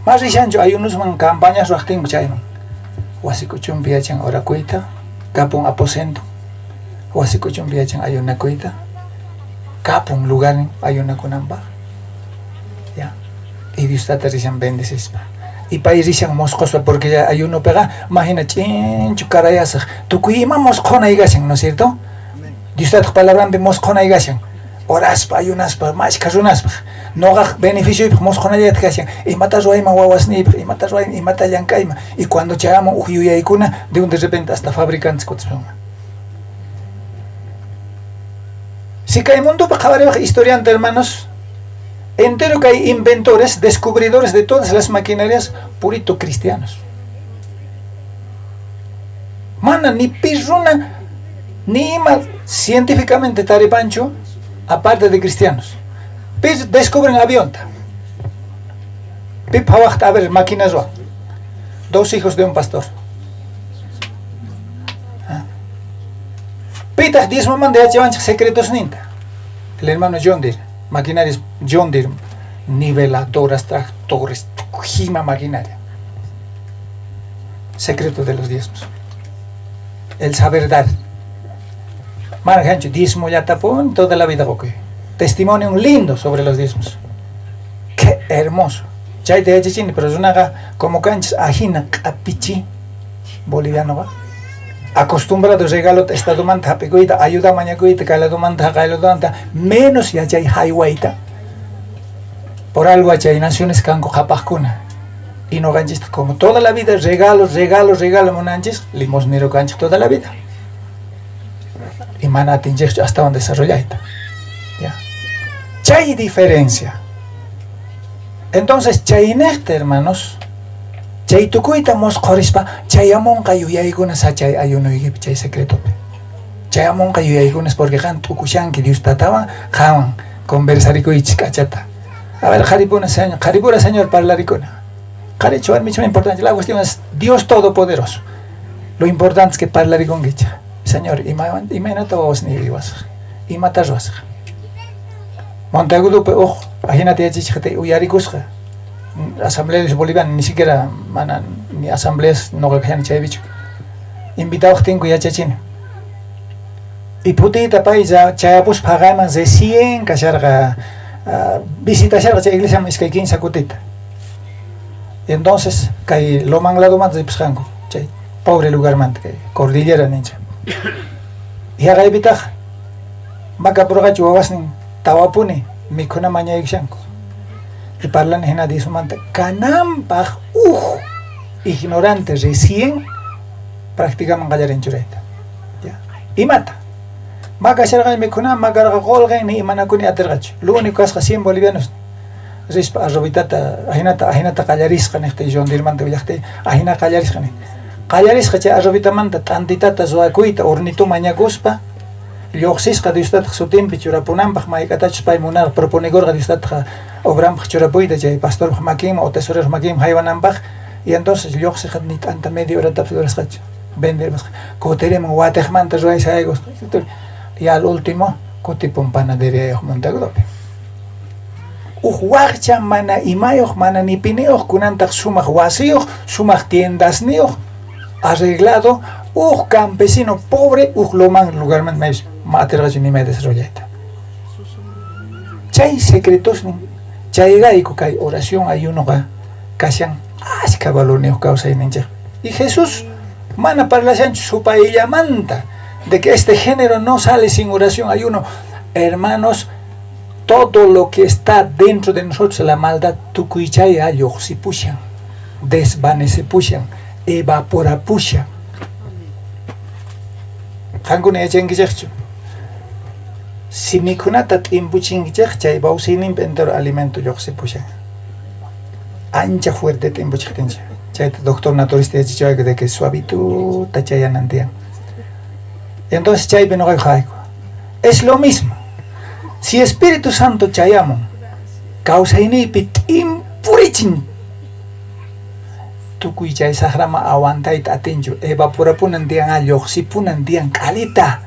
[SPEAKER 1] Más richancho hay unos campañas rachting chayman. Wasikuchum viachan ora cuita, capun aposento. Wasikuchum viachan hay una cuita. Capun lugar hay una kunamba. Ya. Y Dios te richan bendices. Y país richan moscos porque ya hay uno pega, imagina chinchu carayasa. Tu cuima moscona igashan, ¿no es cierto? Dios te palabra de moscona igashan. Oraspa, hay unas pa, más casunaspa. No haga beneficio y moscona ya te hacen. Y matas roima guaguasnip, y matas roima, y mata yankaima. Y cuando chamo uyuya y cuna, de un de repente hasta fabricantes cotzonga. Si que hay mundo para acabar historiante, hermanos, entero que hay inventores, descubridores de todas las maquinarias, purito cristianos. Mana, ni pirruna, ni ima científicamente tarepancho, aparte de cristianos. Pis descubren avión. Pip a ver máquinas. 2 hijos de un pastor. Pitas 10 mamás de H secretos ninta. El hermano John Deere, maquinarias John Deere, niveladoras, tractores, jima maquinaria. Secreto de los diezmos. El saber dar. Margancho, diezmo ya tapó en toda la vida. Okay. Testimonio lindo sobre los diezmos. Qué hermoso. Chay de Chini, pero es una como canchas ajina capichi boliviano va. Acostumbrado regalo estado manta pegoita ayuda mañacoita calado manta calado menos ya chay highwayta. Por algo hay naciones canco japacuna. Y no ganches como toda la vida regalos monanches limosnero cancho toda la vida. Y manati hasta donde desarrollaita. Ya. Chay diferencia. Entonces, chay neste, hermanos, chay tukuita moscorispa, chay amon kayu yaigunas a chay ayuno y chay secreto. Chay amon kayu yaigunas porque han tukushan que Dios tataba, jaman, conversarico y chicachata. A ver, jaripura señor, parlaricona. Jaricho, es mucho importante. La cuestión es Dios Todopoderoso. Lo importante es que parlaricon gicha. Señor, imagínate vos ni vivas. Y matas vas. Montagudo, ojo, imagínate a chichete, uyaricusja. Asambleas bolivianas, ni siquiera, ni asambleas no gajan chaybicho. Invitados tengo ya chachine. Y putita país, chayapus pagamos de 100 cacharga, visitas a la iglesia, es que hay 15 cutita. Y entonces, que lo manglado más de pescango, chay. pobre lugar manta kay cordillera nincha yaqaypitaq makapurqachu wawasnin tawapuni mikhuna mañaykushanku y parlani hina disumanta kananpaq ignorante recién practicaman qallarinchurayta ya imata makasharqa mikhuna makarqa qolqin ni imanakuni atirqachu lo único kasqa 100 bolivianos rispa arrobitata ahinata qallarisqa niqtay jondirmanta willaqtay ahina qallarisqa ni qallarisqa chay arrobitamanta t'antitata suwakuyta hornito mañakuspa lluqsisqa Diostataq sutinpi churapunanpaq mayk'atachus pay munaq proponigurqa Diostataq obranpaq churapuyta chay pastorpaq makinman o tesorero makinman haywananpaq y entonces lluqsisqa ni t'anta media horatapas durasqachu vendermasqa kutirima watiqmanta ruwaysaykusqa y al último kutipun panadería Monteagudopi waqcha mana imayuq mana nipiniyuq kunantaq sumaq wasiyuq sumaq tiendasniyuq arreglado campesino pobre loman lugarman maypis atirqachu nimay desarrollayta chay secretos chayrayku kay oración ayunuqa kashan ashka valorniyuq kawsayninchik y Jesús mana parlashanchu supayllamanta de que este género no sale sin oración ayuno hermanos. Todo lo que está dentro de nosotros, la maldad, tukuichaya lluqsipushan, desvanecipushan, evaporapushan. Qankuna yachankichaqchu. Si mikhunata t'impuchinkichaq chay bawsiyninpi entero alimento lluqsipushan. Ancha fuerte t'impuchiqtinchik. Chayta doctor naturista yachichawayku de que suavituta chayanantiyan. Entonces chaypi nuqayku hayku. Es lo mismo. Si Espíritu Santo chayamun, kawsaynipi t'impuritchin, tukuy chay saqrama awantayta atinchu, evaporapunan tiyan lluqsipunan tiyan kalita,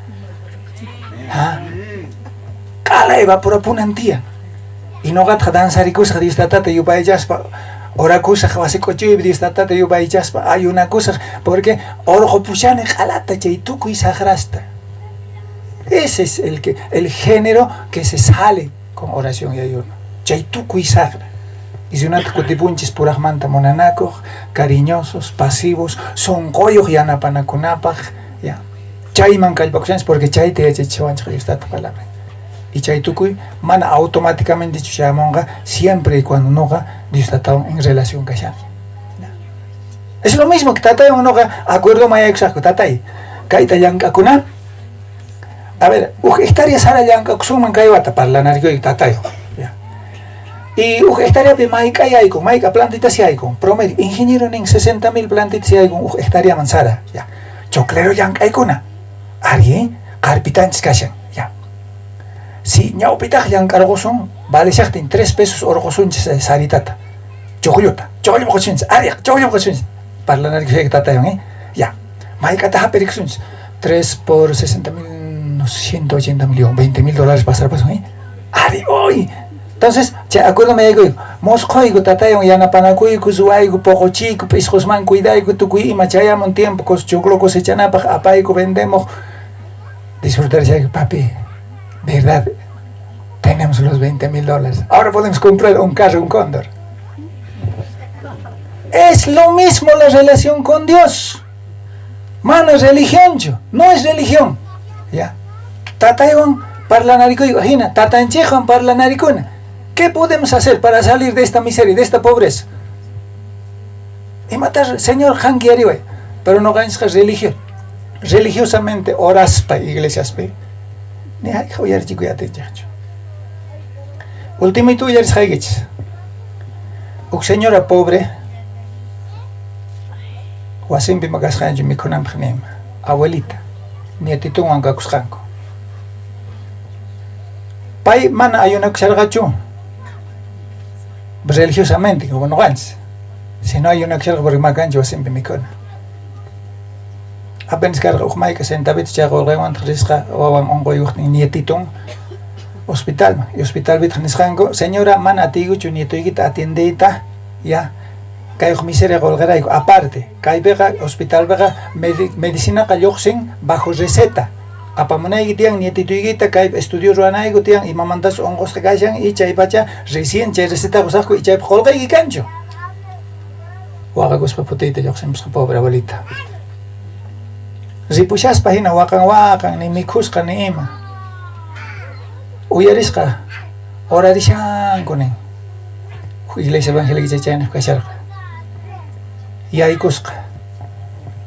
[SPEAKER 1] kala evaporapunan tiyan. Y nuqataqa dansarikusaq Diostatata yupaychaspa, orakusaq wasikuchuypi Diostatata yupaychaspa, ayunakusaq, porque orqopushani qalata chay tukuy saqrasta. Ese es el género que se sale con oración y ayuno. Chaytukuy sagra. Y si una kutipunchis purajmanta monanakuj, cariñosos, pasivos, son goyos yanapanakunapaj, ya. Chayman kallpakushanis porque chay te yachachiwanchik Diostat palabra. Y chaytukuy mana automáticamente chuchamonga siempre y cuando noga Diostatawan en relación kashan. Es lo mismo que tatay noga acuerdo mayaykusaqku tatay. Kayta llank'akuna a ver, hectárea sara llank'akusunman kaywata parlanarikuyku tatayo. Y hectáreapi mayqa yaykun, mayqa plantitas yaykun, promedio, ingeniero nin 60,000 plantitas yaykun hectáreaman sara, ya. Choclero llank'aykuna, ari, qarpitanchis kashan, ya. Si ñawpitaq llank'arqusun, valeshaqtin 3 pesos orqusunchis saritata, chuqlluta, chuqllupuqachunchis, ariq, chuqllupuqachunchis, parlanarikuyku tatayon, ya. Mayqata hapirikusunchis, 3 por 60,000 180 millones, $20,000 pasar paso, ari hoy. Entonces, acuérdame de moscoigo tatayon yanapanakuiku suaiku pocochiku piscosman cuidaiku tukui ima chayamon tiempo cos choclo cosechanapaj apaiku vendemos. Disfrutar ya papi, verdad, tenemos los $20,000. Ahora podemos comprar un carro, un cóndor. Es lo mismo la relación con Dios. Mano es religión, no es religión. Ya. Tatayon parlanarikuyku hina, tatanchejon parlanarikuna. ¿Qué podemos hacer para salir de esta miseria, de esta pobreza? Y matar, Señor, hanki ariway. Pero no ganes religión. Religiosamente oraspa iglesiaspe. Ni hay joyar chico ya te chacho. Último y tú ya eres haigich. Uk señora pobre. Wasimpi magashanjo mikunam khnem. Abuelita. Nietito wangakushanko. Pai mana ayunak shargachu. Religiosamente, como no ganes. Si no hay una sharga por maganjo siempre mikona. Apenas carga ukmaika sentabit chago rewan trisqa wawan ongoyuk nietitong hospital. Y hospital bit nisqanko, señora mana tiguchu nietoyita atiendeita ya. Kay miseria golgarayko aparte. Kay bega hospital bega medicina kayoksin bajo receta. Apamunay tiang nietituiguita kay estudio ruanaygo tiang y mamantas ongos kashan y chay pacha recién chay receta gusajko y chay holgay kancho. Wagagos paputita yoksin pobre abuelita. ripushaspa hina wakan ni mikhusqa ni ima uyarisqa orarishanku nin iglesia evangélica chayna kasharqa yaykusqa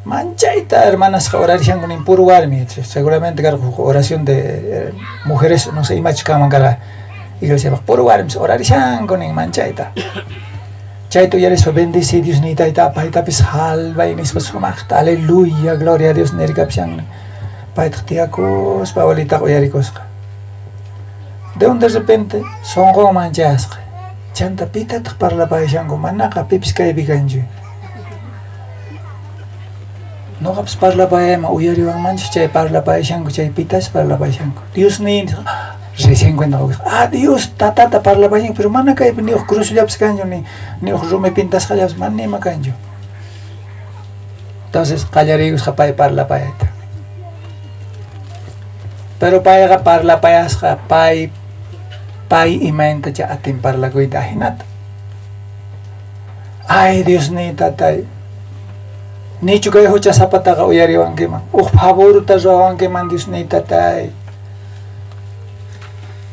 [SPEAKER 1] manchayta hermanasqa orarishanku nin puro warmi seguramente karqa oración de mujeres no sé imachu kanman karqa iglesia puro warmi orarishanku nin manchayta chayta uyarispa bendice Dios nitayta paytapis salvay nispa sumaqta aleluya gloria a Dios nirkapshan payta tiyakuspa abuelitaqa uyarikusqa de repente sonqo manchasqa chanta pitataq parlapayashanku manaqa pipis kaypi kanchu noqapis parlapayayman uyariwanmanchu chay parlapayashanku chay pitas parlapayashanku Dios ni recién cuenta Dios tatata parlapayashanku pero mana kaypi ni cruzllapis kanchu ni rumi pintasqallapas mana nima kanchu entonces qallariykusqa pay parlapayayta pero payqa parlapayasqa pay imayntacha atin parlakuyta hinata ay Dios ni tatay nichu kay hucha zapataqa uyariwankiman favorta ruwankiman Dios ni tatay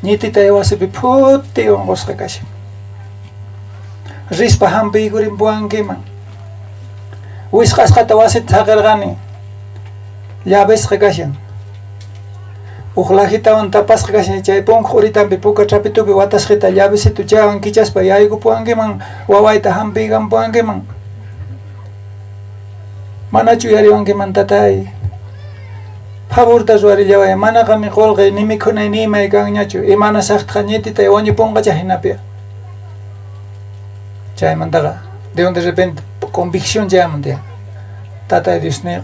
[SPEAKER 1] ñititay wasipi phuti unqusqa kashan rispa hampiykurin puwankiman wisqasqata wasita saqirqani llavisqa kashan uqlajitawan tapasqa kashan chay punku uritanpi puka trapitupi watasqita llavisitu chaywan kichaspa yayku puwankiman wawayta hampiykan puwankiman manachu uyariwankiman tatay favorta ruwarillaway manaqa miqulqay ni mikhunay ni imay kanñachu imanasaqtqa ñititay wañupunqacha hinapi chaymantaqa de repente convicción chayamuntiya tatay Dios niqa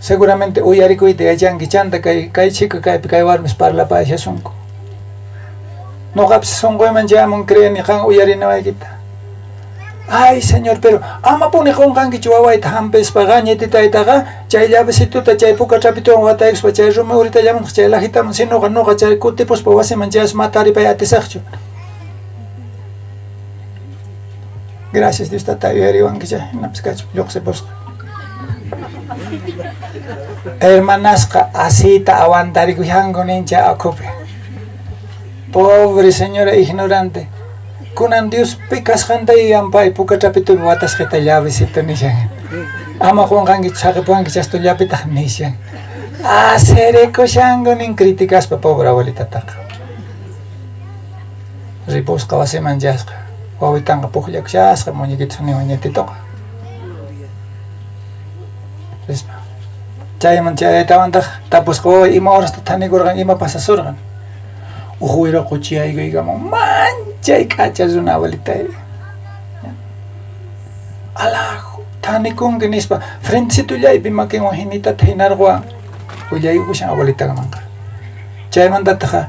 [SPEAKER 1] seguramente uyarikuyta yachanki chanta kay chica kaypi kay warmis parlapayashasunku noqapis sunquyman chayamun creeni qan uyarinawaykita ay señor pero amapuni qunqankichu wawayta hampishpaqa ñititaytaqa chay llavisituta chay puka trapituwan wataykuspa chay rumi uritallaman chay lajitaman sinuqa nuqa chay kutipuspa wasiman chayas mataripay atisaqchu gracias Dios tatay uyariwanki chay hinapis kachu lluqsipusqa hermanasqa asita aguantarikuyanku nincha akupi pobre señora ignorante kunan Dios pikasqantay pay puka trapitupi watasqita llavisita nishan ama qunqanki chaqipuwanki chastullapitaq nishan aserekushanku nin criticaspa pobre abuelitataqa ripusqa wasiman chasqa wawitanqa pukllakushasqa muñequitos niwan ñatituqa chayman chaytawantaq tapusqa waway ima horasta thanikurqan ima pasasurqan uhuira quchiyaykuykama manchay k'achas runa abuelitay alajo thanikunki nispa frentesitullaypi makinwan hinitata hinarquwan willaykushan abuelitakamanqa chaymantataqa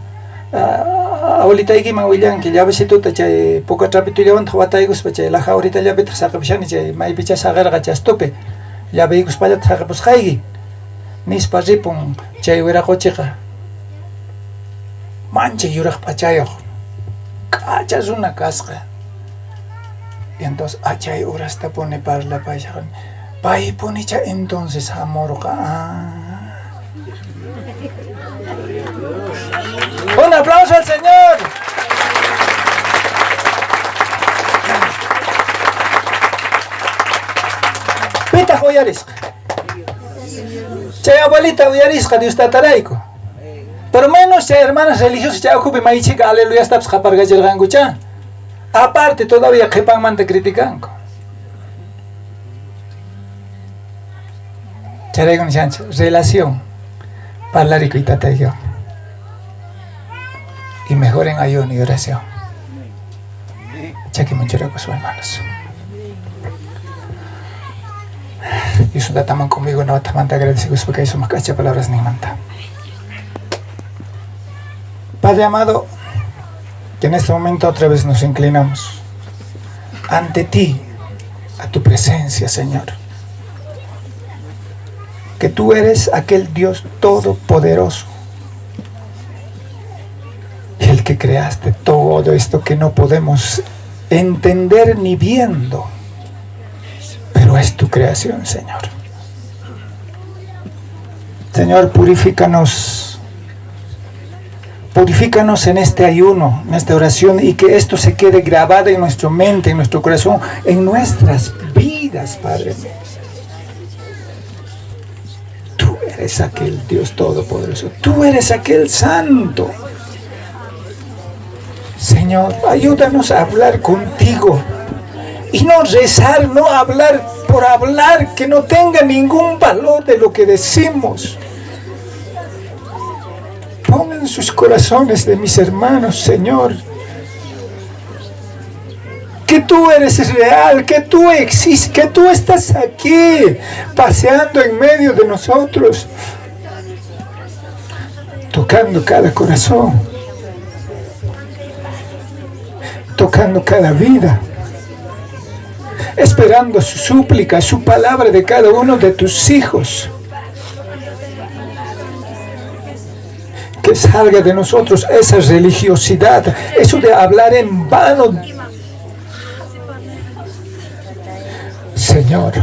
[SPEAKER 1] abuelitaykiman willanki llavisituta chay puka trapitullawantaq wataykuspa chay laja uritallapitaq saqipishani chay maypicha saqirqa chastupi llavikuspallatak saqipusqayki nispa ripun chay wiraquchiqa mancha yuraq p'achayuq k'achas runa kasqa entonces achay urastapuni parlapayashan paypunicha entonces hamurqa un aplauso al Señor. Pitaq uyarisqa chay abuelita uyarisqa Dios tatarayku pero menos chay hermanas religiosas chay ukupi maychika aleluyastapas qaparqachirqankucha aparte todavía qhipanmanta criticanku charaykuna shancha relación parlaricuy tataykiwan y mejoren ayuno y oración chakimunchurakuspa hermanos y eso trataman conmigo no tamanta agradecidos porque eso más cacha palabras ni manta. Padre amado, que en este momento otra vez nos inclinamos ante ti, a tu presencia, Señor. Que tú eres aquel Dios todopoderoso, el que creaste todo esto que no podemos entender ni viendo, pero es tu creación, Señor. Señor, purifícanos. Purifícanos en este ayuno, en esta oración, y que esto se quede grabado en nuestra mente, en nuestro corazón, en nuestras vidas, Padre mío. Tú eres aquel Dios Todopoderoso. Tú eres aquel Santo. Señor, ayúdanos a hablar contigo. Y no rezar, no hablar por hablar, que no tenga ningún valor de lo que decimos. Pon en sus corazones de mis hermanos, Señor, que tú eres real, que tú existes, que tú estás aquí, paseando en medio de nosotros, tocando cada corazón, tocando cada vida, esperando su súplica, su palabra de cada uno de tus hijos. Que salga de nosotros esa religiosidad, eso de hablar en vano. Señor,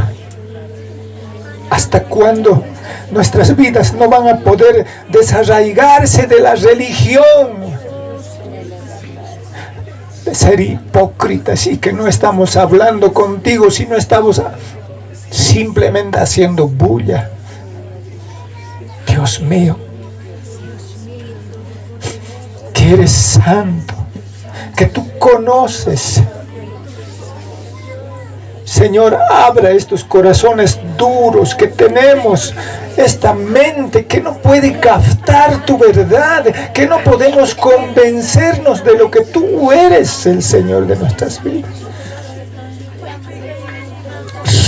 [SPEAKER 1] ¿hasta cuándo nuestras vidas no van a poder desarraigarse de la religión? De ser hipócritas y que no estamos hablando contigo, sino estamos simplemente haciendo bulla. Dios mío, que eres santo, que tú conoces. Señor, abra estos corazones duros que tenemos, esta mente que no puede captar tu verdad, que no podemos convencernos de lo que tú eres, el Señor de nuestras vidas.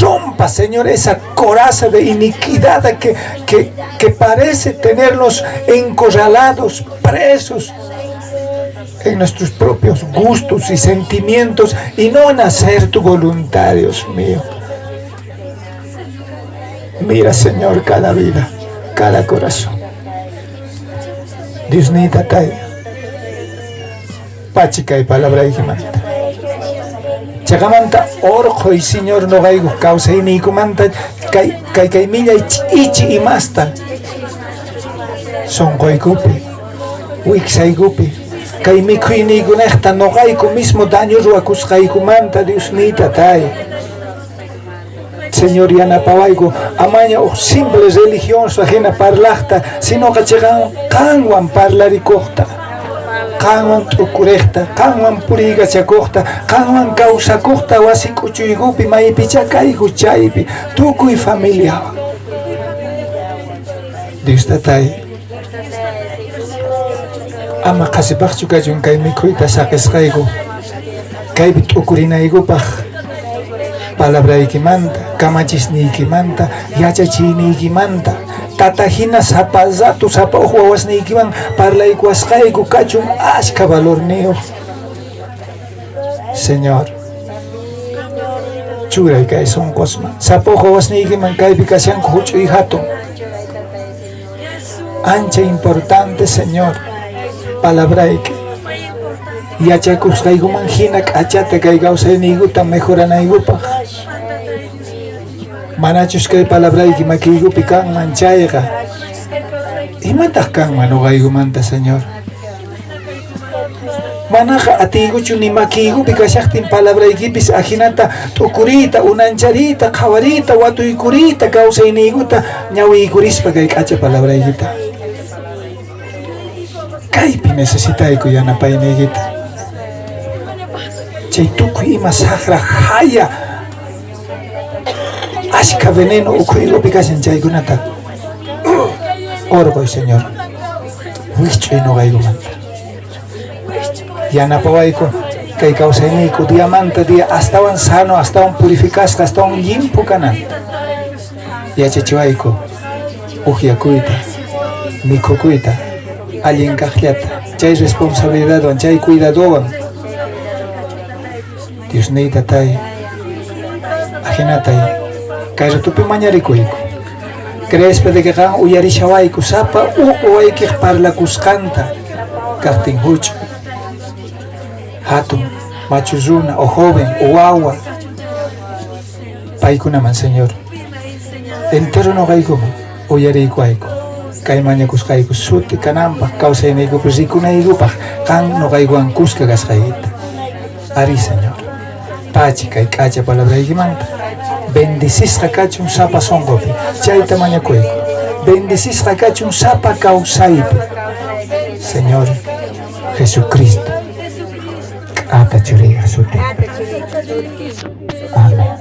[SPEAKER 1] Rompa, Señor, esa coraza de iniquidad que parece tenernos encorralados, presos en nuestros propios gustos y sentimientos y no en hacer tu voluntad, Dios mío. Mira, Señor, cada vida, cada corazón. Dios ni tatay. Pachica y palabra y gemanta. Chagamanta orjo y Señor no gaigo causa y ni comanta kai milla ichi y masta. Son goigupi, wixai gupi. Kay mikhuy nigunehta no gaigo mismo daño ruacus gaigumanta Dios ni tatay. Señor, yanapawaigo amaña o simple religión su ajena parlahta, sino que llegan canwan parlaricota, canwan trucurecta, canwan puriga chacosta, canwan causa costa wasikuchuygupi maipichacaigu chaipi, tukuy familia. Dios tatay. Ama kasipakchu kayun kay mikhuita sakesqaygu, kay tukurinaygupaq palabraykimanta, kamachisniykimanta, yachachiyniykimanta, tatajina sapazatu sapa uhuawasniykiman parlaykuasqayku kachun ashka valorniyuq. Señor, churay kay sonqosman, sapa uhuawasniykiman kaypi kashanku huch'uy hatun. Ancha importante, Señor, palabrayki. Yachakusqaykuman hina k'achata kay kawsayniykuta mejoranaykupaq. Manachus kay palabrayki makiykupi kanman chayqa. Imataq kanman nuqaykumanta, Señor? Manaqa atiykuchu ni makiykupi kashaqtin palabraykipis ahinata t'ukurita, unancharita, qhawarita, watuykurita kawsayniykuta ñawiykurispa kay k'acha palabraykita. Kaypi necesitayku yanapayniykita. Chay tukuy ima saqra haya ashka veneno ukhuykupi kashan chaykunata orgoy, Señor, wich'uy nuqaykumanta. Yanapawayku kay kawsayniyku diamanta dia astawan sano, astawan purificasqa, astawan limpu kananta. Yachachiwayku uqyakuyta, mikhukuyta, allin kaqllata, chay responsabilidadwan, chay cuidadowan. Dios ni tatay, ahinatay, kay ratupi mañarikuyku. Creespa de que kan uyarishawayku sapa uwaykik parlakusqanta kaqtin huch'u, hatun, machuzuna, o joven, o wawa, paykunaman, Señor, entero nuqaykuman uyariykuayku. kay mañakusqayku suti kananpaq kawsayniykupi rikunaykupaq qan nuqaykuwan kuska kasqaykita. Ari Señor, pachi kay k'acha palabraykimanta bendicisqa kachun sapa sonqopi chayta mañakuyku, bendicisqa kachun sapa kawsaypi. Señor Jesucristo k'ata churiqa suti. Amén.